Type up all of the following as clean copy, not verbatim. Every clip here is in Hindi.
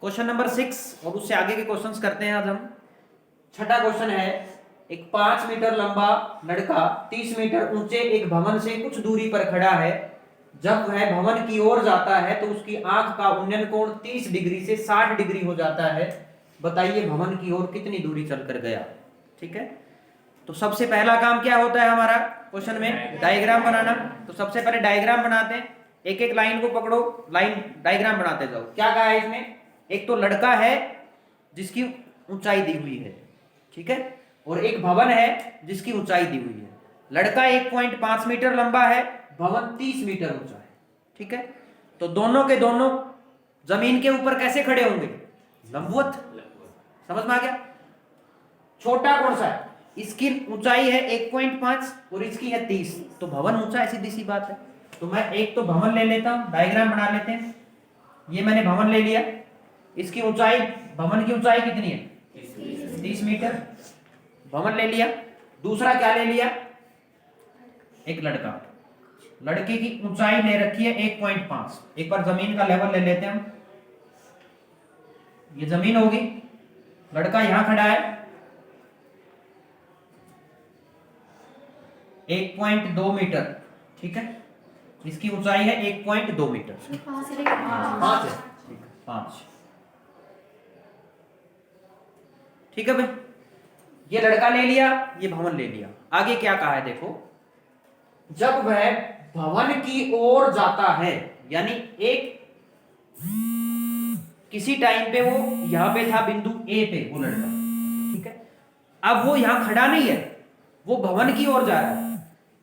क्वेश्चन नंबर 6 और उससे आगे के क्वेश्चंस करते हैं आज हम। छठा क्वेश्चन है, एक 5 मीटर लंबा लड़का 30 मीटर ऊंचे एक भवन से कुछ दूरी पर खड़ा है। जब वह भवन की ओर जाता है तो उसकी आंख का उन्नयन कोण 30 डिग्री से 60 डिग्री हो जाता है। बताइए भवन की ओर कितनी दूरी चलकर गया। ठीक है, तो सबसे पहला काम क्या होता है हमारा क्वेश्चन में, डायग्राम बनाना। तो सबसे पहले डायग्राम बनाते हैं, एक एक लाइन को पकड़ो, लाइन डायग्राम बनाते जाओ। क्या कहा है इसमें, एक तो लड़का है जिसकी ऊंचाई दी हुई है, ठीक है, और एक भवन है जिसकी ऊंचाई दी हुई है। लड़का 1.5 मीटर लंबा है, भवन 30 मीटर ऊंचा है। ठीक है, तो दोनों के दोनों जमीन के ऊपर कैसे खड़े होंगे, लंबवत। समझ में आ गया। छोटा कौन सा है, इसकी ऊंचाई है 1.5 और इसकी है 30, तो भवन ऊंचा है, सीधी सी बात है। तो मैं एक तो भवन ले लेता हूं, डायग्राम बना लेते हैं। ये मैंने भवन ले लिया, इसकी ऊंचाई, भवन की ऊंचाई कितनी है 30 मीटर, भवन ले लिया। दूसरा क्या ले लिया, एक लड़का, लड़के की ऊंचाई ले रखी है 1.5। एक बार जमीन का लेवल ले लेते हैं हम। ये जमीन होगी, लड़का यहां खड़ा है, 1.2 मीटर, ठीक है, इसकी ऊंचाई है 1.2 मीटर। 5, ठीक है भाई। ये लड़का ले लिया, ये भवन ले लिया। आगे क्या कहा है देखो, जब वह भवन की ओर जाता है, यानी एक किसी टाइम पे वो यहां पे था बिंदु ए पे वो लड़का, ठीक है, अब वो यहां खड़ा नहीं है, वो भवन की ओर जा रहा है।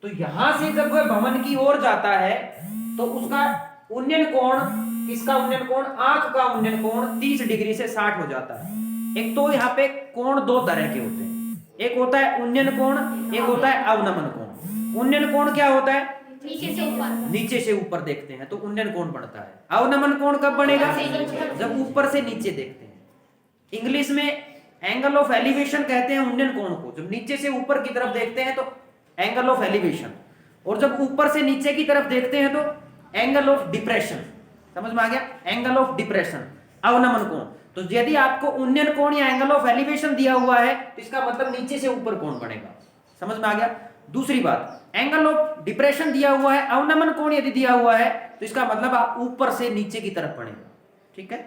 तो यहां से जब वह भवन की ओर जाता है तो उसका उन्नयन कोण, किसका उन्नयन कोण, आंख का उन्नयन कोण 30 डिग्री से 60 हो जाता है। एक तो यहाँ पे कोण दो तरह के होते हैं, एक होता है उन्नयन कोण, एक होता है अवनमन कोण। उन्नयन कोण क्या होता है, नीचे से ऊपर देखते हैं तो उन्नयन कोण बनता है। अवनमन कोण कब बनेगा, जब ऊपर से नीचे देखते हैं। इंग्लिश में एंगल ऑफ एलिवेशन कहते हैं उन्नयन कोण को। जब नीचे से ऊपर की तरफ देखते हैं तो एंगल ऑफ एलिवेशन, और जब ऊपर से नीचे की तरफ देखते हैं तो एंगल ऑफ डिप्रेशन। समझ में आ गया, एंगल ऑफ डिप्रेशन, अवनमन कोण। तो यदि आपको उन्नयन कोण या एंगल ऑफ एलिवेशन दिया हुआ है तो इसका मतलब नीचे से ऊपर कोण बनेगा। समझ में आ गया। दूसरी बात, एंगल ऑफ डिप्रेशन दिया हुआ है, अवनमन कोण यदि दिया हुआ है तो इसका मतलब आप ऊपर से नीचे की तरफ बनेगा। ठीक है,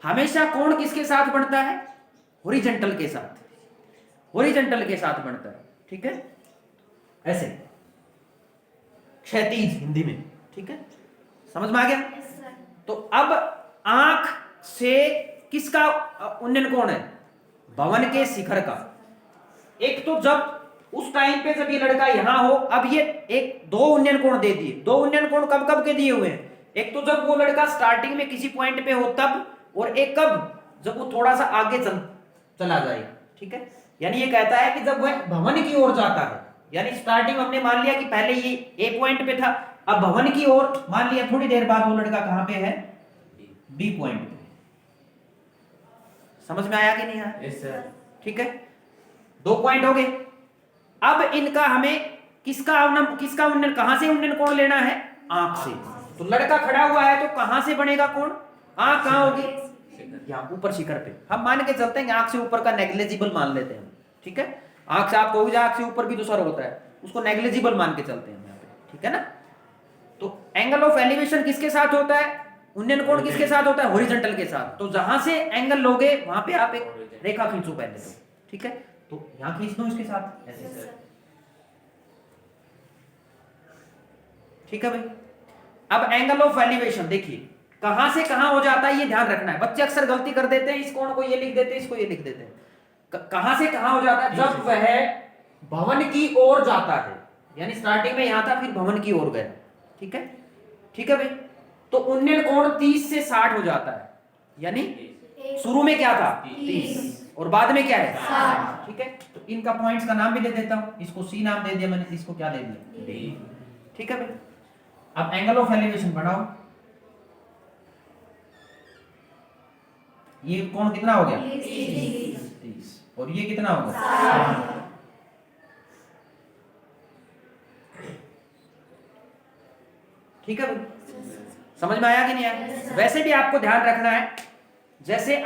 हमेशा कोण किसके साथ बनता है, हॉरिजॉन्टल के साथ, हॉरिजॉन्टल के साथ बनता है। ठीक है, ऐसे क्षैतिज हिंदी में। ठीक है, समझ में आ गया। तो अब आंख से किसका उन्नयन कोण है, भवन के शिखर का। एक तो जब उस टाइम पे जब ये लड़का यहां हो, अब ये एक दो उन्नयन कोण दे दिए। दो उन्नयन कोण कब कब के दिए हुए हैं, एक तो जब वो लड़का स्टार्टिंग में किसी पॉइंट पे हो तब, और एक कब, जब वो थोड़ा सा आगे चला जाए। ठीक है, यानी ये कहता है कि जब वह भवन की ओर जाता है, यानी स्टार्टिंग हमने मान लिया कि पहले ये ए पॉइंट पे था, अब भवन की ओर मान लिया थोड़ी देर बाद वो लड़का कहां पे है, बी पॉइंट पे। समझ में आया कि नहीं आया? Yes sir. ठीक है, 2 पॉइंट हो गए। अब इनका हमें किसका उन्नयन, कहां से उन्नयन कोण लेना है, आंख से। तो लड़का खड़ा हुआ है तो कहां से बनेगा कोण, आंख कहां होगी, यहां ऊपर शिखर पे। हम मान के चलते हैं आंख से ऊपर का नेग्लिजिबल मान लेते हैं। ठीक है, आंख से आप कहोगे आंख से ऊपर भी तो सर होता है, उसको नेग्लिजिबल मान के चलते हैं यहाँ पे। ठीक है ना। तो एंगल ऑफ एलिवेशन किसके साथ होता है, उन्नयन कोण किसके साथ होता है, हॉरिजॉन्टल के साथ। तो जहां से एंगल लोगे वहां पे आप एक रेखा खींचो पहले तो। ठीक है, तो यहां खींच दो इसके साथ ऐसे। ठीक है भाई। अब एंगल ऑफ एलिवेशन देखिए कहां से कहां हो जाता है, ये ध्यान रखना है। बच्चे अक्सर गलती कर देते हैं, इस कोण को ये लिख देते हैं, इसको ये लिख देते हैं। कहां से कहां हो जाता है, जब वह भवन की ओर जाता है, यानी स्टार्टिंग में यहां था फिर भवन की ओर गया। ठीक है, ठीक है भाई। तो उन्नयन कोण 30 से 60 हो जाता है, यानी शुरू में क्या था 30 और बाद में क्या है 60। ठीक है, तो इनका पॉइंट्स का नाम भी दे देता हूं। इसको सी नाम दे दिया मैंने, इसको क्या दे दिया डी। ठीक है भाई। अब एंगल ऑफ एलिवेशन बनाओ। ये कोण कितना हो गया 30 और ये कितना होगा 60। ठीक है भाई, समझ में आया कि नहीं आया? वैसे भी आपको ध्यान रखना है जैसे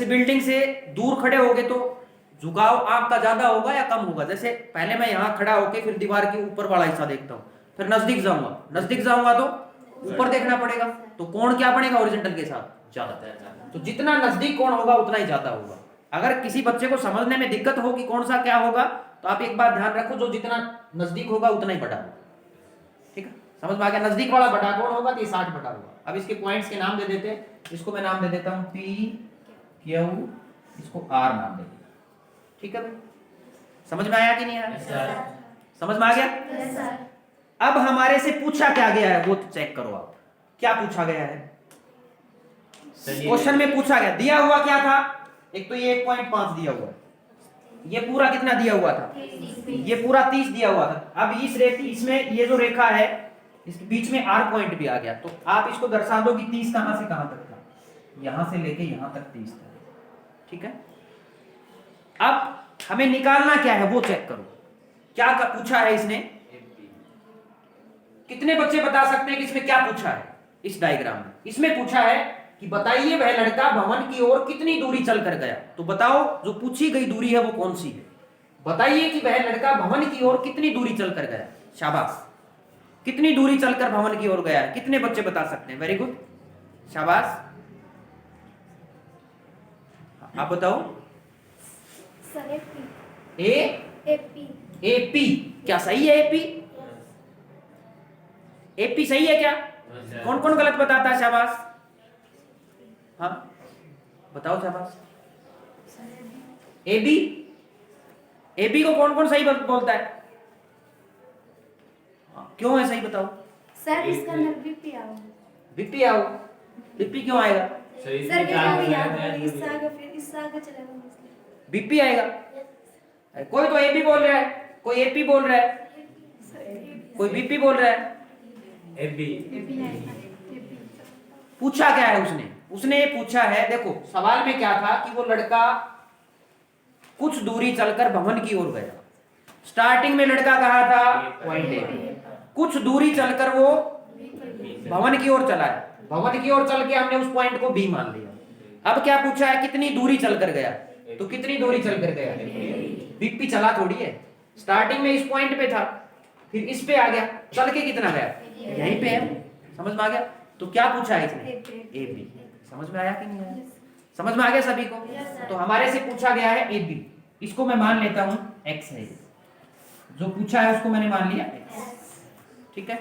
बिल्डिंग से दूर खड़े होगे तो झुकाव आंख का ज्यादा होगा या कम होगा। जैसे पहले मैं यहाँ खड़ा होके फिर दीवार के ऊपर वाला हिस्सा देखता हूँ, फिर नजदीक जाऊंगा तो ऊपर देखना पड़ेगा, तो कोण क्या बनेगा हॉरिजॉन्टल के साथ ज्यादा। तो जितना नजदीक कोण होगा उतना ही ज्यादा होगा। अगर किसी बच्चे को समझने में दिक्कत हो कि कौन सा क्या होगा, तो आप एक बात ध्यान रखो, जो जितना नजदीक होगा उतना ही बड़ा होगा। ठीक है, समझ में आ गया? नजदीक वाला बड़ा कोण होगा तो ये 60 बटा होगा। अब इसके पॉइंट्स के नाम दे देते हैं। इसको मैं नाम दे देता हूं पी क्यू, इसको आर नाम दे देता। ठीक है भाई, समझ में आया कि नहीं आया? समझ में आ गया? अब हमारे से पूछा क्या गया है वो चेक करो आप। क्या पूछा गया है क्वेश्चन में? पूछा गया, दिया हुआ क्या था? एक तो ये 1.5 दिया हुआ है, ये पूरा कितना दिया हुआ था? ये पूरा 30 दिया हुआ था। अब इसमें ये जो रेखा है इसके बीच में आर पॉइंट भी आ गया, तो आप इसको दर्शा दो कि 30 कहां से कहां तक था? यहां से लेके यहां तक 30 था। ठीक है, अब हमें निकालना क्या है वो चेक करो। क्या पूछा है इसने? कितने बच्चे बता सकते हैं कि इसमें क्या पूछा है? इस डायग्राम में इसमें पूछा है कि बताइए वह लड़का भवन की ओर कितनी दूरी चलकर गया। तो बताओ जो पूछी गई दूरी है वो कौन सी है? बताइए कि वह लड़का भवन की ओर कितनी दूरी चलकर गया। शाबाश, कितनी दूरी चलकर भवन की ओर गया है? कितने बच्चे बता सकते हैं? वेरी गुड, शाबाश। आप बताओ। एपी क्या सही है? एपी सही है क्या? कौन कौन गलत बताता है? शाबाश, हाँ बताओ शाबाश। एबी को कौन कौन सही बोलता है? क्यों है सही बताओ? सर इसका अंदर बीपी आओ। बीपी क्यों आएगा? सर इससे आगे चलेगा बीपी आएगा। कोई तो एबी बोल रहा है, कोई एपी बोल रहा है, कोई बीपी बोल रहा है। पूछा क्या है उसने ये पूछा है, देखो सवाल में क्या था कि वो लड़का कुछ दूरी चलकर भवन की ओर गया। स्टार्टिंग में लड़का कहा था पॉइंट ए, कुछ दूरी चलकर वो भवन की ओर चला है। भवन की ओर चल के हमने उस पॉइंट को बी मान लिया। अब क्या पूछा है? कितनी दूरी चलकर गया। तो कितनी दूरी चलकर गया? बीपी चला थोड़ी है, स्टार्टिंग में इस पॉइंट पे था, फिर इस पे आ गया, चल के कितना गया? यहीं पे है। समझ में आ गया? तो क्या पूछा है इसने? A B. समझ में आया कि नहीं आया? समझ में आ गया सभी को? तो हमारे से पूछा गया है ए बी, इसको मैं मान लेता हूं एक्स है। जो पूछा है उसको मैंने मान लिया एक्स। ठीक है,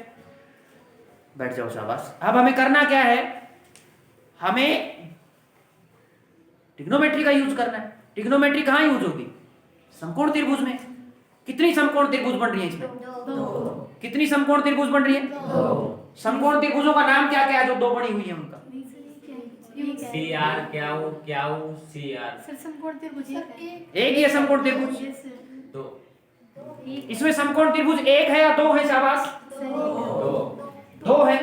बैठ जाओ, शाबाश। अब हमें करना क्या है? हमें ट्रिग्नोमेट्री का यूज करना है। ट्रिग्नोमेट्री कहां यूज होगी? समकोण त्रिभुज में। कितनी समकोण त्रिभुज बन रही है इसमें? दो। कितनी समकोण त्रिभुज बन रही है? दो। समकोण त्रिभुजों का नाम क्या क्या है जो दो बनी हुई है उनका? CR क्याऊ CR। सर समकोण त्रिभुज एक ही है समकोण त्रिभुज। दो। इसमें समकोण त्रिभुज एक है या दो है? शाबाश, दो है।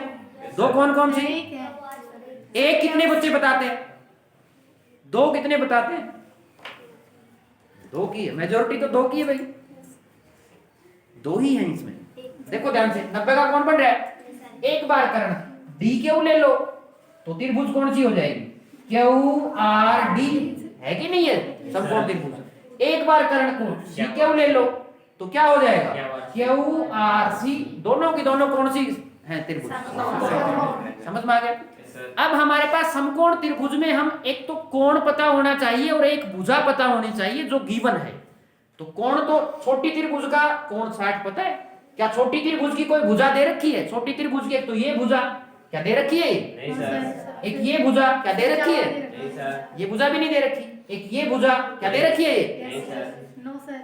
दो कौन कौन सी? एक कितने बच्चे बताते हैं? दो कितने बताते हैं? दो की है, मेजोरिटी तो दो की है भाई, दो ही है इसमें। देखो ध्यान से, 90 का कौन बन रहा है? एक बार करण डी क्यू ले लो तो त्रिभुज कौन सी हो जाएगी? क्यू आर डी, है कि नहीं है समकोण त्रिभुज। एक बार करण को सी क्यू ले लो तो क्या हो जाएगा? क्यू आर सी, दोनों की दोनों कौन सी है? त्रिभुज। समझ में आ गया? अब हमारे पास समकोण त्रिभुज में हम एक तो कोण पता होना चाहिए और एक भुजा पता होनी चाहिए जो गिवन है। तो कोण तो छोटी त्रिभुज का कोण 60 पता है क्या? छोटी त्रिभुज की कोई भुजा दे रखी है? छोटी त्रिभुज की एक तो ये भुजा क्या दे रखी है? नहीं सर। एक ये भुजा क्या दे रखी है? नहीं सर। ये भुजा भी नहीं दे रखी। एक ये भुजा क्या दे रखी है? नहीं सर। नो सर,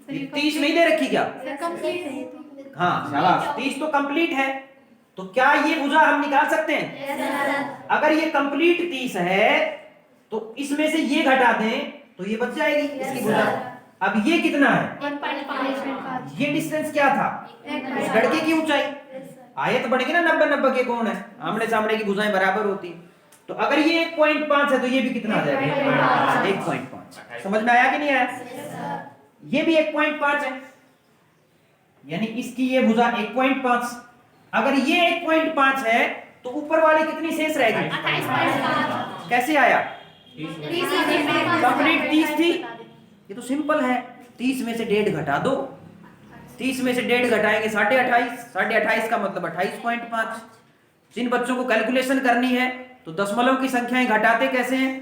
ये 30 नहीं दे रखी क्या? कंप्लीट है। हाँ शाबाश, 30 तो कंप्लीट है। तो क्या ये भुजा हम निकाल सकते हैं? अगर ये कंप्लीट 30 है तो इसमें से ये घटा दें तो ये बच जाएगी इसकी भुजा। अब ये कितना है? 1.5। ये डिस्टेंस क्या था? इस लड़के की ऊंचाई। आयत बढ़ेगी ना, 90-90 के कोण है, आमने सामने की भुजाएं बराबर होती हैं। तो अगर ये 1.5 है तो ये भी कितना आ जाएगा? 1.5। समझ में आया कि नहीं आया? ये भी 1.5 है, यानी इसकी ये भुजा 1.5। अगर ये 1.5 है तो ऊपर वाली कितनी शेष रहेगी? 28.5 कैसे आया? 30 कंप्लीट 30 थी, ये तो सिंपल है। 30 में से 1.5 घटा दो, 30 में से 1.5 घटाएंगे 28.5, 28.5 का मतलब 28.5। जिन बच्चों को कैलकुलेशन करनी है तो दशमलव की संख्याएं घटाते कैसे हैं?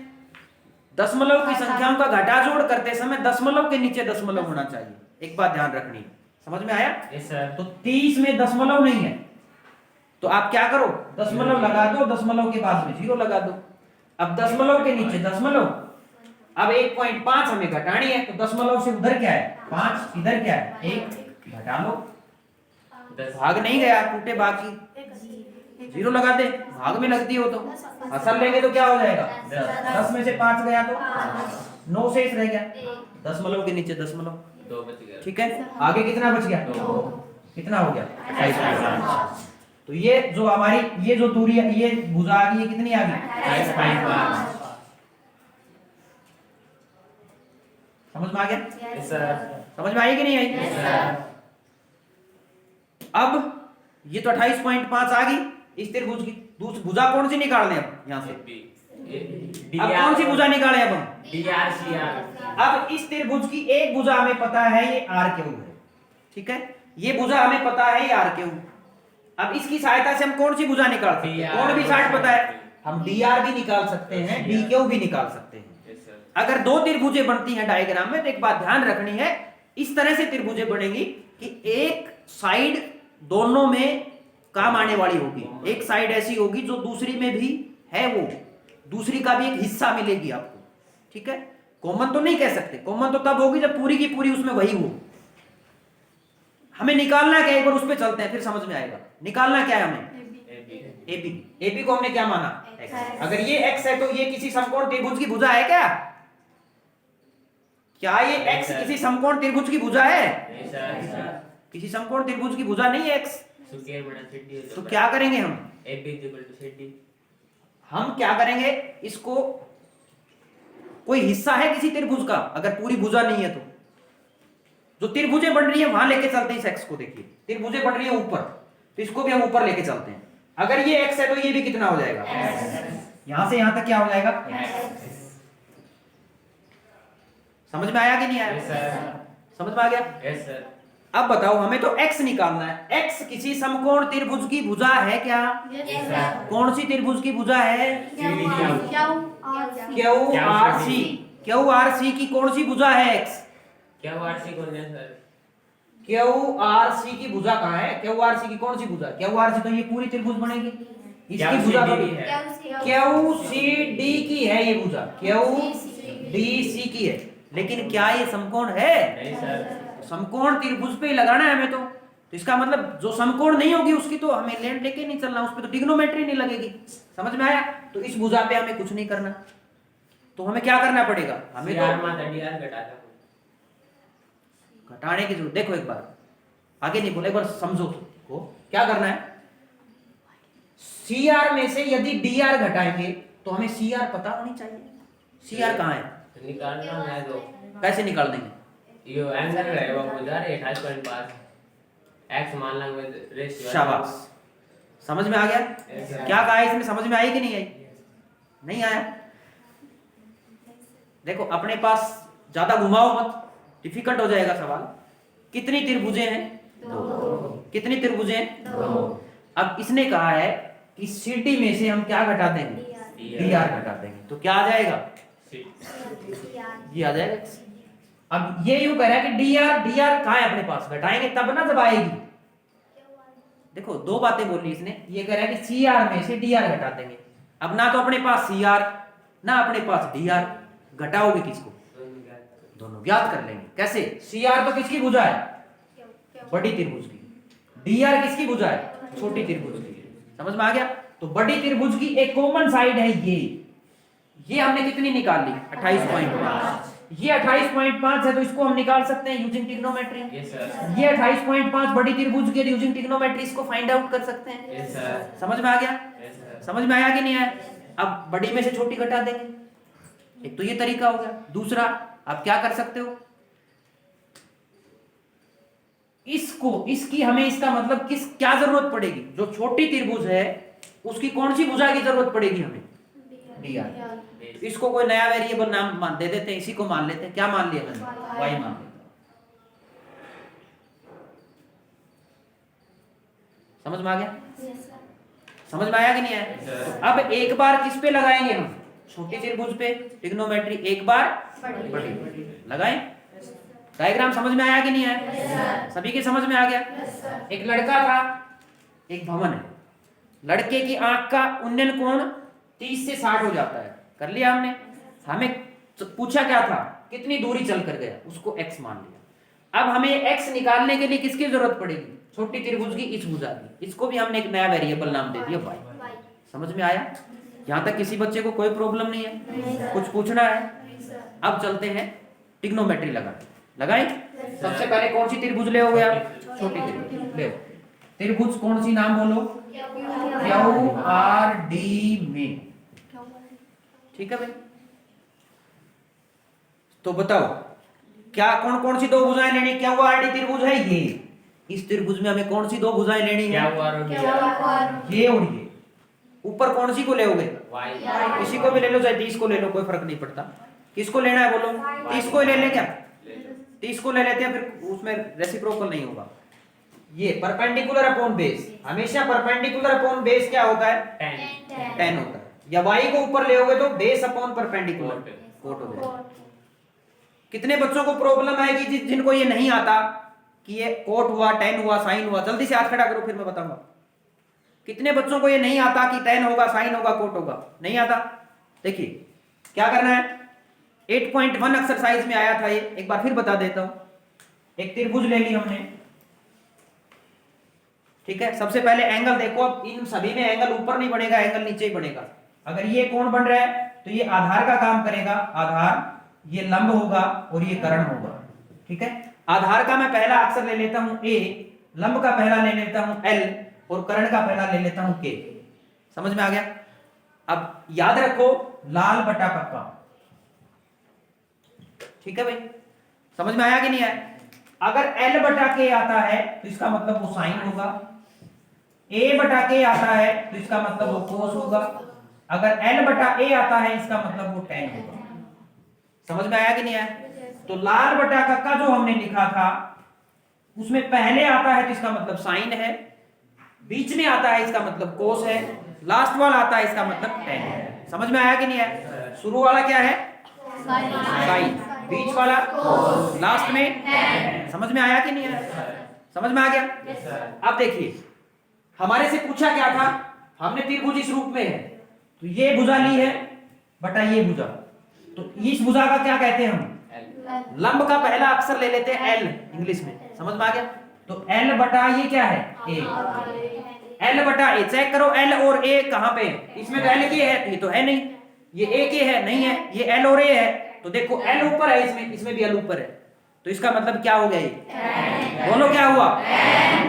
दशमलव की संख्याओं का घटा जोड़ करते समय दशमलव के नीचे दशमलव होना चाहिए, एक बात ध्यान रखनी है। समझ में आया? Yes sir. तो 30 में दशमलव नहीं है तो आप क्या करो, दशमलव लगा दो, दशमलव के बाद में 0 लगा दो। अब दशमलव के नीचे दशमलव, अब 1.5 हमें घटानी है तो दशमलव से उधर क्या है 5, इधर क्या है 1, घटा लो। 10 भाग नहीं गया, टूटे बाकी 0 लगा दे, भाग में लगती हो तो असल लेंगे तो क्या हो जाएगा 10 में से 5 गया तो 9 शेष रह गया, दशमलव के नीचे दशमलव। 2 बच गया। ठीक है, आगे कितना बच गया? कितना हो गया? 28.5। तो ये जो हमारी ये जो दूरी है, ये भुजा आ गई, ये कितनी आ गई? 28.5। समझ में आ गया? Yes sir. समझ में आई कि नहीं आई? Yes sir. अब ये तो 28.5 आ गई इस त्रिभुज की। दूसरी भुजा कौन सी निकालने अब यहाँ से? अब कौन सी भुजा निकाले अब हम? DRCR। अब इस त्रिभुज की एक भुजा हमें पता है, ये आर क्यू है। ठीक है, ये भुजा हमें पता है, ये आर क्यू। अब इसकी सहायता से हम कौन सी भुजा निकाल सकते हैं? कौन भी 60 पता है, हम dr भी निकाल सकते हैं, dq भी निकाल सकते हैं। Yes sir. अगर दो त्रिभुजें बनती हैं डायग्राम में तो एक बात ध्यान रखनी है, इस तरह से त्रिभुजें बनेंगी कि एक साइड दोनों में काम आने वाली होगी। एक साइड ऐसी होगी जो दूसरी में भी है, वो दूसरी का भी एक हिस्सा मिलेगी आपको। ठीक है, कॉमन तो नहीं कह सकते, कॉमन तो तब होगी जब पूरी की पूरी उसमें वही हो। हमें निकालना क्या, एक बार उस पर चलते हैं फिर समझ में आएगा। निकालना क्या है हमें? एबी। एबी को हमने क्या माना? एक्स। अगर ये एक्स है तो ये किसी समकोण त्रिभुज की भुजा है क्या? क्या ये एक्स किसी समकोण त्रिभुज की भुजा है? Yes sir. किसी समकोण त्रिभुज की भुजा नहीं है एक्स। स्क्वायर बटा 3D। तो क्या करेंगे हम? AB = CD। हम क्या करेंगे, इसको कोई हिस्सा है किसी त्रिभुज का, अगर पूरी भुजा नहीं है तो जो त्रिभुजें बन रही है वहां लेके चलते हैं इस एक्स को। देखिए त्रिभुजें बन रही है ऊपर, तो इसको भी हम ऊपर लेके चलते हैं। अगर ये एक्स है तो ये भी कितना हो जाएगा? यहां से यहां तक क्या हो जाएगा? समझ में आया कि नहीं आया? Yes sir. समझ में आ गया? Yes sir. अब बताओ, हमें तो x निकालना है। x किसी समकोण त्रिभुज की भुजा है क्या? कौन सी त्रिभुज की भुजा है? QRC। QRC की कौन सी भुजा है x? क्या RC कौन है सर? QRC की भुजा कहाँ है? QRC की कौन सी भुजा? QRC तो ये पूरी त्रिभुज बनेगी, इसकी भुजा तो QCD की है ये भुजा, QDC की है। लेकिन क्या ये समकोण है? नहीं सर। समकोण त्रिभुज पे लगाना है हमें तो इसका मतलब जो समकोण नहीं होगी उसकी तो हमें लेंथ लेके नहीं चलना, उस पे तो ट्रिग्नोमेट्री नहीं लगेगी। समझ में आया? तो इस भुजा पे हमें कुछ नहीं करना, तो हमें क्या करना पड़ेगा? हमें तो DR घटा दो। घटाने की जरूरत। देखो एक बार आगे नहीं बोले, एक बार समझो को क्या करना है। CR में से यदि DR घटाएंगे तो हमें CR पता होनी चाहिए। CR कहाँ है? निकालना है तो कैसे निकाल देंगे? ये आंसर है वो बुझा रहे 28.5 x मान लेंगे रेशियो। शाबाश, समझ में आ गया? क्या कहा है इसमें? समझ में आई कि नहीं आई? नहीं आया? देखो अपने पास ज्यादा घुमाओ मत, डिफिकल्ट हो जाएगा सवाल। कितनी त्रिभुजें हैं? 2। कितनी त्रिभुजें हैं? 2। अब इसने कहा है कि CD में से हम क्या घटा देंगे? DR घटा देंगे, तो क्या आ जाएगा? ये आ जाएगा। अब ये यूं कह रहा है कि DR कहाँ है अपने पास? घटाएंगे तब ना जब आएगी। देखो दो बातें बोली इसने, ये कह रहा है कि CR में से DR घटा देंगे। अब ना तो अपने पास CR ना अपने पास DR, घटाओगे किसको? दोनों ज्ञात कर लेंगे। कैसे? CR तो किसकी भुजा है? बड़ी त्रिभुज की। DR किसकी भुजा है? छोटी त्रिभुज की। समझ में आ गया? तो बड़ी त्रिभुज की एक कॉमन साइड है ये हमने कितनी निकाल ली? 28.5। ये 28.5 है तो इसको हम निकाल सकते हैं यूजिंग ट्रिग्नोमेट्री। Yes sir. ये 28.5 बड़ी त्रिभुज के यूजिंग ट्रिग्नोमेट्री इसको फाइंड आउट कर सकते हैं। Yes sir. समझ में आ गया? Yes sir. समझ में आया कि नहीं आया? अब बड़ी में से छोटी घटा देंगे। एक तो ये तरीका हो गया। दूसरा आप क्या कर सकते हो, इसको इसकी हमें इसका मतलब क्या जरूरत पड़ेगी? जो छोटी त्रिभुज है उसकी कौन सी भुजा की जरूरत पड़ेगी हमें? D R. तो इसको कोई नया वेरिएबल नाम मान दे देते हैं, इसी को मान लेते हैं। क्या मान लिया मैंने? वाई मान लिया। समझ में आ गया? समझ में आया कि नहीं आया? अब एक बार किस पे लगाएंगे हम? छोटी त्रिभुज पे ट्रिग्नोमेट्री, एक बार बड़ी लगाएं। डायग्राम समझ में आया कि नहीं आया? सभी के समझ में आ गया? एक लड़का था, एक भवन है। लड़के की आंख का उन्नयन कोण 30 से 60 हो जाता है। कर लिया हमने। हमें पूछा क्या था? कितनी दूरी चल कर गया, उसको x मान लिया। अब हमें x निकालने के लिए किसकी जरूरत पड़ेगी? छोटी त्रिभुज की इस भुजा की। इसको भी हमने एक नया वेरिएबल नाम दे दिया y। समझ में आया? यहाँ तक किसी बच्चे को कोई प्रॉब्लम नहीं है? कुछ पूछना है? अब चलते हैं ट्रिग्नोमेट्री लगाएं। सबसे पहले कौन सी त्रिभुज ले हो गया? छोटी त्रिभुज ले। त्रिभुज कौन सी, नाम बोलो? क्यू आर डी में। ठीक है भाई? तो बताओ क्या कौन कौन सी दो भुजाएं लेनी? क्यू आर डी त्रिभुज है ये। इस त्रिभुज में हमें कौन सी दो भुजाएं लेनी है? ये और ये। ऊपर कौन सी को लेओगे? किसी को भी ले लो, चाहे 30 को ले लो, कोई फर्क नहीं पड़ता। किसको लेना है बोलो? 30 को ले ले क्या? 30 को ले लेते हैं, फिर उसमें रेसिप्रोकल नहीं होगा। ये परपेंडिकुलर अपॉन बेस, हमेशा परपेंडिकुलर अपॉन बेस क्या होता है? 10 होता है। या y को ऊपर ले होगे तो बेस अपॉन परपेंडिकुलर कोट हो जाएगा। कितने बच्चों को प्रॉब्लम है कि जिनको ये नहीं आता कि ये कोट हुआ, 10 हुआ, साइन हुआ? जल्दी से हाथ खड़ा करो, फिर मैं बताऊंगा। कितने बच्चों को ये नहीं आता कि 10 होगा, साइन होगा, कोट होगा? नहीं आता। देखिए क्या करना है। 8.1 एक्सरसाइज में आया था ये, एक बार फिर बता देता हूं। एक त्रिभुज ले ली हमने, ठीक है। सबसे पहले एंगल देखो। अब इन सभी में एंगल ऊपर नहीं बढ़ेगा, एंगल नीचे ही बढ़ेगा। अगर ये कोण बन रहा है तो ये आधार का काम करेगा, आधार, ये लंब होगा और ये कर्ण होगा। ठीक है। आधार का मैं पहला अक्षर ले लेता हूं a, लंब का पहला ले लेता हूं l और कर्ण का पहला ले लेता हूं k। समझ में आ गया? अब याद रखो, लाल बटा पक्का। ठीक है भाई? समझ में आया कि नहीं आया? अगर l बटा k आता है तो इसका मतलब वो साइन होगा। a बटा k आता है तो इसका मतलब वो कोस होगा। अगर l बटा a आता है इसका मतलब वो tan होगा। समझ में आया कि नहीं आया? तो लाल बटा कक्का जो हमने लिखा था उसमें पहले आता है तो इसका मतलब साइन है, बीच में आता है इसका मतलब कोस है, लास्ट वाला आता है इसका मतलब tan है। समझ में आया कि नहीं आया? शुरू वाला क्या है? साइन, बीच वाला कोस, लास्ट में tan। समझ में आया कि नहीं आया? समझ में आ गया? अब देखिए हमारे से पूछा क्या था? हमने त्रिभुज इस रूप में है तो ये भुजा ली है बटा ये भुजा, तो इस भुजा का क्या कहते हैं हम? लंब का पहला अक्षर ले लेते हैं l इंग्लिश में। समझ में आ गया? तो l बटा ये क्या है? a। l बटा a, चेक करो l और a कहां पे है? इसमें तो l के है, ये तो है नहीं। ये a के है, नहीं है। ये l और a है, तो देखो l ऊपर है, इसमें भी l ऊपर है, तो इसका मतलब क्या हो गया? ये बोलो क्या हुआ?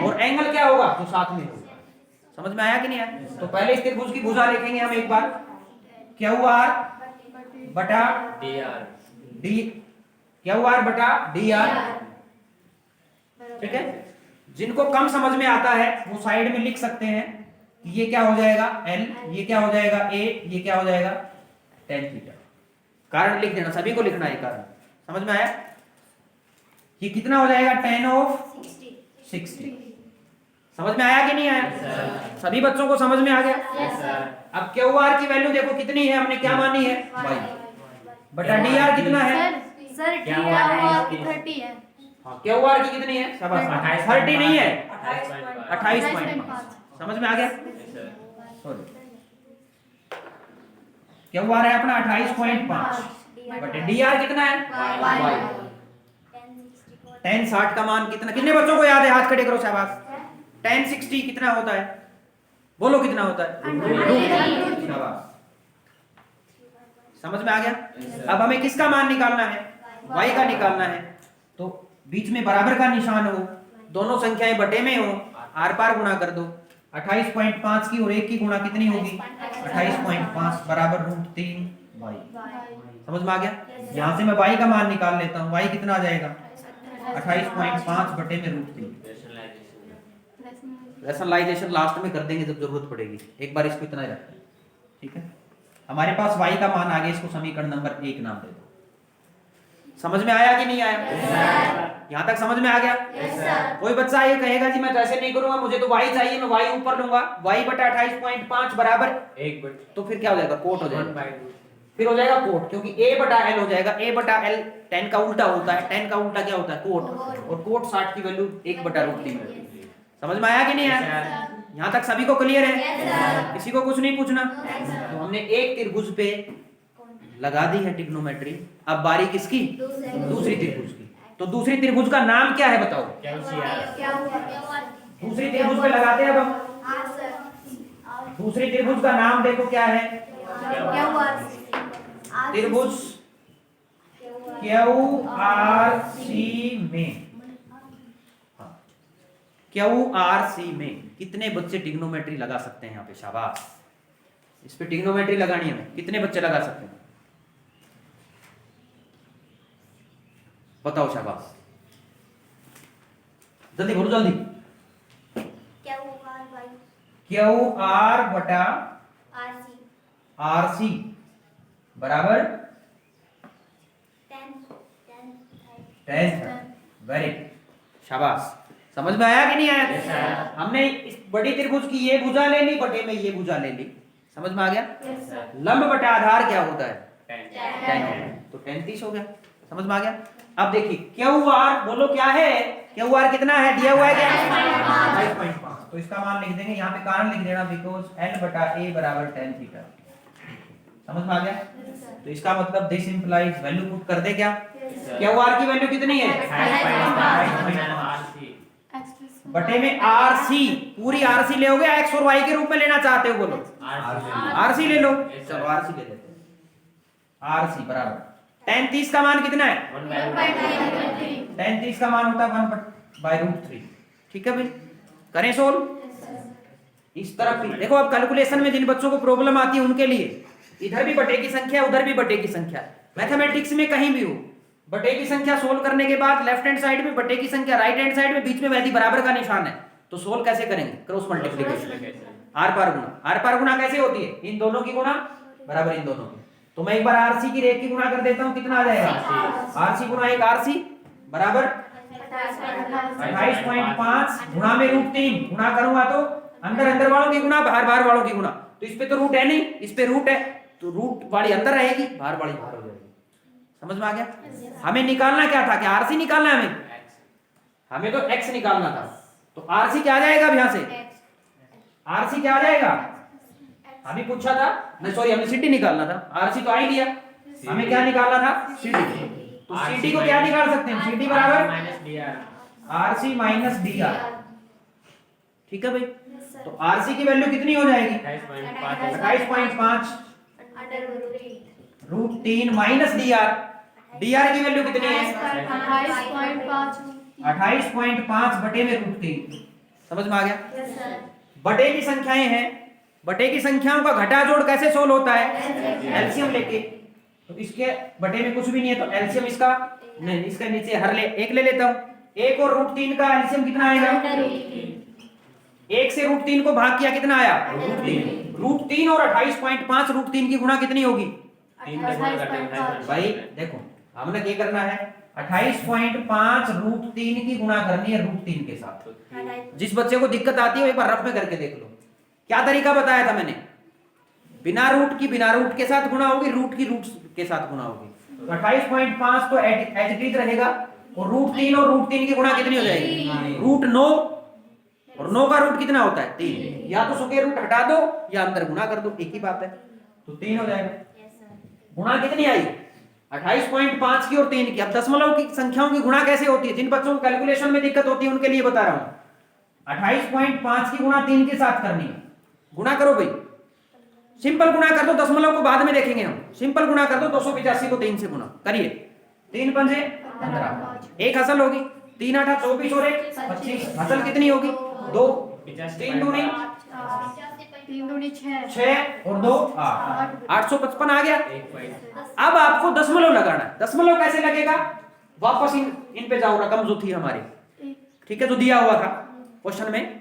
और एंगल क्या होगा? तो साथ में होगा। समझ में आया कि नहीं आया? तो पहले इस त्रिभुज की भुजा लिखेंगे हम एक बार, क्यू आर बटा डी, क्यू आर बटा डी आर। ठीक है। जिनको कम समझ में आता है वो साइड में लिख सकते हैं कि ये क्या हो जाएगा? L, ये क्या हो जाएगा? A, ये क्या हो जाएगा? tan theta. कारण लिख देना, सभी को लिखना है कारण। समझ में आया? ये कितना हो जाएगा? tan of 60। समझ में आया कि नहीं आया? सभी बच्चों को समझ में आ गया? अब क्यू आर की वैल्यू देखो कितनी है, हमने क्या मानी है? y बटा डी आर कितना है? सर DR की 30 है। हाँ, क्यू आर की कितनी है? 30 नहीं है, 28.5। समझ में आ गया? सॉरी, क्यू आर है अपना 28.5 बटे डी आर कितना है? tan 60 का मान कितना? कितने बच्चों को याद है? हाथ खड़े करो शाबाश। tan 60 कितना होता है? बोलो कितना होता है? शाबाश, समझ में आ गया? अब हमें किसका मान निकालना है? y का निकालना है। तो बीच में बराबर का निशान हो, दोनों संख्याएं बटे में हो, आर पार गुणा कर दो। 28.5 की और 1 की गुणा कितनी होगी? 28.5 बराबर √3y। समझ में आ गया? यहां से मैं y का मान निकाल लेता हूं। y कितना आ जाएगा? 28.5 बटे में √3। रैशनलाइजेशन लास्ट में कर देंगे जब जरूरत पड़ेगी, एक बार इसको इतना ही रखते हैं, ठीक है। हमारे पास y का मान आ गया, इसको समीकरण नंबर 1 नाम दे दो। समझ में आया कि नहीं आया? यहाँ तक समझ में आ गया? कोई बच्चा ये कहेगा जी मैं ऐसे नहीं करूंगा, मुझे तो y चाहिए, मैं y ऊपर लूंगा, y बटा 28.5 बराबर 1/2 तो फिर क्या हो जाएगा? कोट हो जाएगा, 1/2 फिर हो जाएगा कोट, क्योंकि a बटा l हो जाएगा। a बटा l tan का उल्टा होता है, tan का उल्टा क्या होता है? कोट, और कोट 60 की वैल्यू 1/√3 है। समझ में आया कि नहीं आया? यहाँ तक सभी को क्लियर है? किसी को कुछ नहीं पूछना? तो हमने एक त्रिभुज पे लगा दी है ट्रिग्नोमेट्री, अब बारी किसकी? दूसरी त्रिभुज की। तो दूसरी त्रिभुज का नाम क्या है बताओ? दूसरी त्रिभुज पे लगाते हैं अब हम। दूसरी त्रिभुज का नाम देखो क्या है? त्रिभुज QRC में, QRC में कितने बच्चे ट्रिग्नोमेट्री लगा सकते हैं? यहाँ पे शाबाश, इस पे ट्रिग्नोमेट्री लगानी है, कितने बच्चे लगा सकते हैं बताओ? शाबाश, जल्दी बोलो जल्दी। QR बटा RC बराबर 10। वेरी शाबाश, समझ में आया कि नहीं आया? हमने इस बड़ी त्रिभुज की ये भुजा ले ली, बटे में ये भुजा ले ली, समझ में आ गया? लंब बटा आधार क्या होता है? 10। तो 10 30 हो गया, समझ में आ गया? अब देखिए QR बोलो क्या है? QR कितना है दिया हुआ है? क्या 5.5। तो इसका मान लिख देंगे, यहाँ पे कारण लिख देना, बिकॉज L बटा A बराबर tan थीटा। समझ में आ गया? तो इसका मतलब दिस इंप्लाइज वैल्यू पुट कर दे क्या? QR की वैल्यू कितनी है? 5.5 बटे में RC, पूरी RC ले होगे, X और Y के रूप में लेना चाहते हो बोलो? RC ले लो, चलो RC ले लेते हैं। RC बराबर tan 30 का मान कितना है? 1/3। tan 30 का मान होता है 1/√3। ठीक है भाई, करें सोल्व। इस तरफ भी देखो, अब कैलकुलेशन में जिन बच्चों को प्रॉब्लम आती है उनके लिए, इधर भी बटे की संख्या, उधर भी बटे की संख्या, मैथमेटिक्स में कहीं भी हो, बटे की संख्या सोल्व करने के बाद लेफ्ट हैंड साइड में बटे की संख्या, राइट हैंड साइड में बीच में वैल्यू बराबर का निशान है, तो सोल्व कैसे करेंगे? क्रॉस मल्टीप्लिकेशन, आर पार गुणा। आर पार गुणा कैसे होती है? इन दोनों की गुणा बराबर इन दोनों की। तो मैं एक बार RC की रेख की गुणा कर देता हूं, कितना आ जाएगा? RC गुणा एक RC बराबर 28.5 गुणा में √3, गुणा करूंगा तो अंदर अंदर वालों की गुणा, बाहर बाहर वालों की गुणा। तो इस पे तो रूट है नहीं, इस पे रूट है, तो रूट वाली अंदर रहेगी, बाहर वाली बाहर हो जाएगी। समझ में आ गया? हमें निकालना क्या था? क्या RC निकालना है हमें? हमें तो X निकालना था। तो RC क्या आ जाएगा अब यहाँ से? RC क्या आ जाएगा? अभी पूछा था नहीं, सॉरी, हमने CD निकालना था, RC तो आ ही लिया। हमें क्या निकालना था? CD। तो CD को क्या निकाल सकते हैं? CD बराबर RC माइनस DR। ठीक है भाई, तो RC की वैल्यू कितनी हो जाएगी? 28.5 √3 माइनस DR। DR की वैल्यू कितनी है? 28.5 बटे में √3। समझ में आ गया? बटे की संख्याएं हैं, बटे की संख्याओं का घटा जोड़ कैसे सोल्व होता है? एलसीएम लेके। तो इसके बटे में कुछ भी नहीं है, तो एलसीएम इसका नहीं, इसके नीचे हर ले एक ले लेता हूं। 1 और √3 का एलसीएम कितना आएगा? 1 से √3 को भाग किया, कितना आया? √3 और 28.5 √3 की गुणा कितनी होगी? भाई देखो, हमने क्या करना है? 28.5 √3 की गुणा करनी है √3 के साथ। जिस बच्चे को दिक्कत आती है एक बार रफ में करके देख लो। क्या तरीका बताया था मैंने? बिना रूट की बिना रूट के साथ गुणा होगी, रूट की रूट के साथ गुणा होगी। तो 28.5 तो एज इट इज रहेगा, और √3 और √3 की गुणा कितनी हो जाएगी? √9, और 9 का रूट कितना होता है? 3। या तो स्क्वायर रूट हटा दो या अंदर गुणा कर दो, एक ही बात है। तो 3 हो जाएगा। गुणा कितनी आई? 28.5 की और 3 की। अब दशमलव की संख्याओं की गुणा कैसे होती है? जिन बच्चों को कैलकुलेशन में दिक्कत होती है उनके लिए बता रहा हूं। 28.5 की गुणा 3 के साथ करनी है। गुणा करो भाई, सिंपल गुणा कर दो, दशमलव को बाद में देखेंगे हम। सिंपल गुणा कर दो, 285 को 3 से गुणा करिए। 3 पंजे 15, एक हासिल होगी। 3 8 24 और 1 25, हासिल कितनी होगी? 2। 3 दूनी 6 और 2 8, 855 आ गया। अब आपको दशमलव लगाना है। दशमलव कैसे लगेगा? वापस इन पे जाओ, रकम जो थी हमारी, ठीक है, जो दिया हुआ था क्वेश्चन में,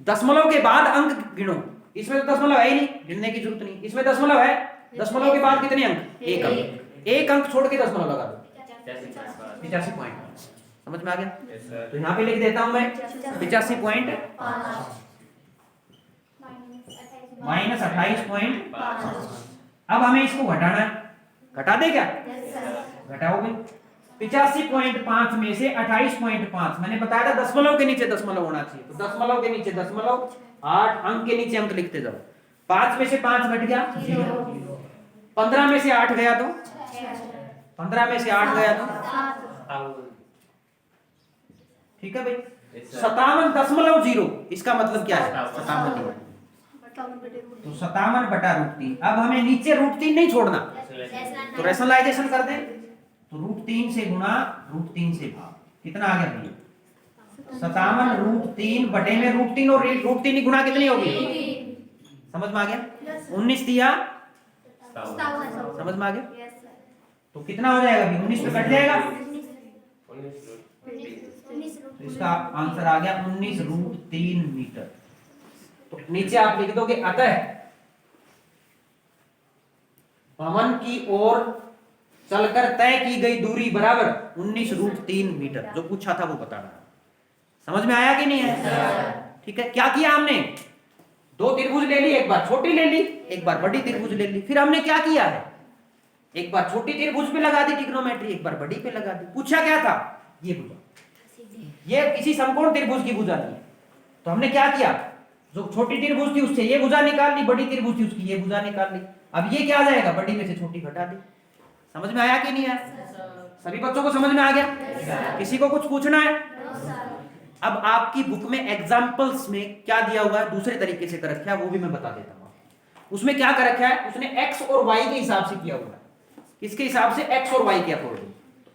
दशमलव के बाद अंक गिनो। इसमें तो दशमलव है ही नहीं, गिनने की जरूरत नहीं। इसमें दशमलव है, दशमलव के बाद कितने अंक? एक अंक। एक अंक छोड़ के दशमलव लगा दो, 85 पॉइंट। समझ में आ गया? तो यहाँ पे लिख देता हूं मैं 85.5 माइनस 28.5। अब हमें इसको घटाना है, घटा दे क्या? घटाओगे 85.5 में से 28.5, मैंने बताया था दशमलव के नीचे दशमलव होना चाहिए, तो दशमलव के नीचे दशमलव, 8 अंक के नीचे अंक लिखते जाओ। 5 में से 5 घट गया 0, 15 में से 8 गया तो 15 में से 8 गया तो ठीक है भाई। 57.0 इसका मतलब क्या है? 57। तो 57/√3। अब हमें नीचे √3 नहीं छोड़ना, तो रैशनलाइजेशन कर दें, तो √3 से गुणा √3 से भाग, कितना आ गया भैया? 57√3 बटे में √3 और √3 की गुणा कितनी होगी? समझ में आ गया? 19 दिया, समझ में आ गया? तो कितना हो जाएगा अभी? 19 पे कट जाएगा, तो इसका आंसर आ गया 19√3 मीटर। तो नीचे आप लिख दोगे अतः भवन की ओर चलकर तय की गई दूरी बराबर 19√3 मीटर। जो पूछा था वो बता रहा। समझ में आया कि नहीं है? ठीक है। क्या किया हमने? दो त्रिभुज ले ली, एक बार छोटी ले ली, एक बार बड़ी त्रिभुज ले ली। फिर हमने क्या किया है? एक बार छोटी त्रिभुज पे लगा दी ट्रिग्नोमेट्री, एक बार बड़ी पे लगा दी। पूछा क्या था? ये भुजा, ये किसी समकोण त्रिभुज की भुजा थी, तो हमने क्या किया? जो छोटी त्रिभुज थी उससे ये भुजा निकाल ली, बड़ी त्रिभुज थी उसकी ये भुजा निकाल ली। अब ये क्या आ जाएगा? बड़ी में से छोटी घटा दी। समझ में आया कि नहीं आया? सभी बच्चों को समझ में आ गया? किसी को कुछ पूछना है? अब आपकी बुक में एग्जाम्पल्स में क्या दिया हुआ है, दूसरे तरीके से कर रखा है, वो भी मैं बता देता हूँ। उसमें क्या कर रखा है? उसने एक्स और वाई के हिसाब से किया हुआ है। किसके हिसाब से? एक्स और वाई के अकॉर्डिंग।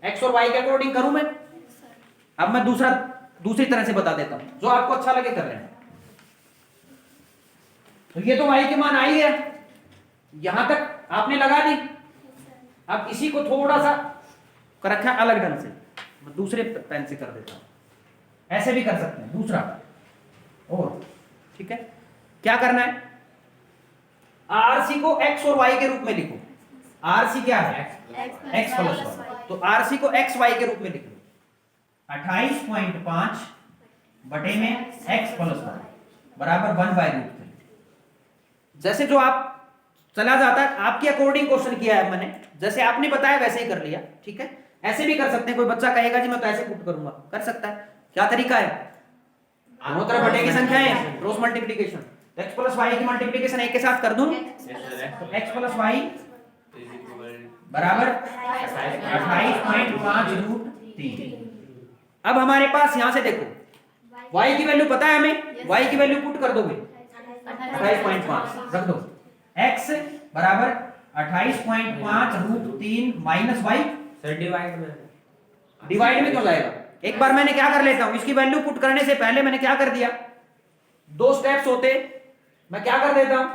एक्स और वाई के अकॉर्डिंग करूं मैं? अब मैं दूसरी तरह से बता देता हूं, जो आपको अच्छा लगे कर लेना। तो ये तो वाई के मान आई है, यहां तक आपने लगा दी। अब इसी को थोड़ा सा कर रखा है अलग ढंग से, मैं दूसरे पेन से कर देता हूं। ऐसे भी कर सकते हैं दूसरा, और ठीक है। क्या करना है? आरसी को एक्स और वाई के रूप में लिखो। आरसी क्या है? X plus y. तो आरसी को एक्स वाई के रूप में लिख लो। 28.5 बटे में एक्स प्लस वाई बराबर 1/√3। जैसे जो आप चला जाता है, आपके अकॉर्डिंग क्वेश्चन किया है मैंने, जैसे आपने बताया वैसे ही कर लिया। ठीक है। ऐसे भी कर सकते हैं। कोई बच्चा कहेगा जी मैं तो ऐसे पुट करूंगा, कर सकता है। क्या तरीका है? दोनों तरफ बटे की संख्या है, cross multiplication. X plus y की मल्टीप्लिकेशन एक के साथ कर दूं, एक्स प्लस वाई बराबर 28.5√3। अब हमारे पास यहां से देखो, y की वैल्यू पता है हमें, y की वैल्यू पुट कर दोगे 28.5 रख दो। x बराबर 28.5√3 माइनस y, डिवाइड में क्यों जाएगा? एक बार मैंने क्या कर लेता हूं, इसकी वैल्यू पुट करने से पहले मैंने क्या कर दिया, दो स्टेप्स होते, मैं क्या कर देता हूं,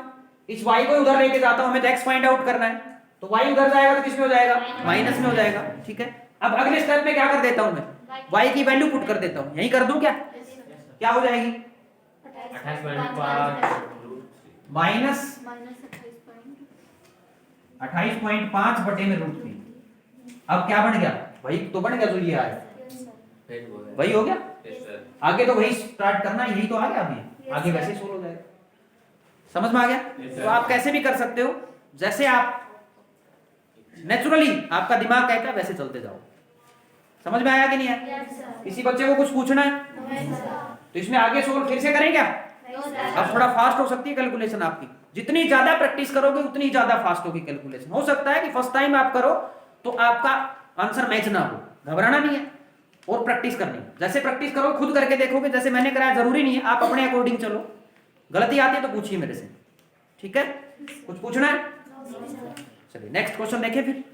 इस y को उधर लेके जाता हूं, हमें तो x फाइंड आउट करना है, तो y उधर जाएगा तो किस में हो जाएगा? माइनस में हो जाएगा। ठीक है। अब अगले स्टेप में क्या कर देता हूं मैं, y की वैल्यू पुट कर देता हूं, यही कर दूं क्या? क्या हो जाएगी? 28.5 माइनस 28.5 बटे में √3। अब क्या बन गया? वही तो बन गया जो ये आया, वही हो गया। आगे तो वही स्टार्ट करना, यही तो आ गया अभी, आगे वैसे सोल्व हो जाएगा। समझ में आ गया? तो आप कैसे भी कर सकते हो, जैसे आप नेचुरली आपका दिमाग कहता है वैसे चलते जाओ। समझ में आया कि नहीं आया? किसी बच्चे को कुछ पूछना है तो इसमें आगे सोल्व फिर से करें क्या? अब थोड़ा फास्ट हो सकती है कैलकुलेशन आपकी, जितनी ज्यादा प्रैक्टिस करोगे उतनी ज्यादा फास्ट होगी कैलकुलेशन। हो सकता है कि फर्स्ट टाइम आप करो तो आपका आंसर मैच ना हो, घबराना नहीं है और प्रैक्टिस करनी है। जैसे प्रैक्टिस करो, खुद करके देखोगे, जैसे मैंने कराया, जरूरी नहीं है, आप अपने अकॉर्डिंग चलो। गलती आती है तो पूछिए मेरे से। ठीक है। कुछ पूछना है? चलिए नेक्स्ट क्वेश्चन देखें फिर।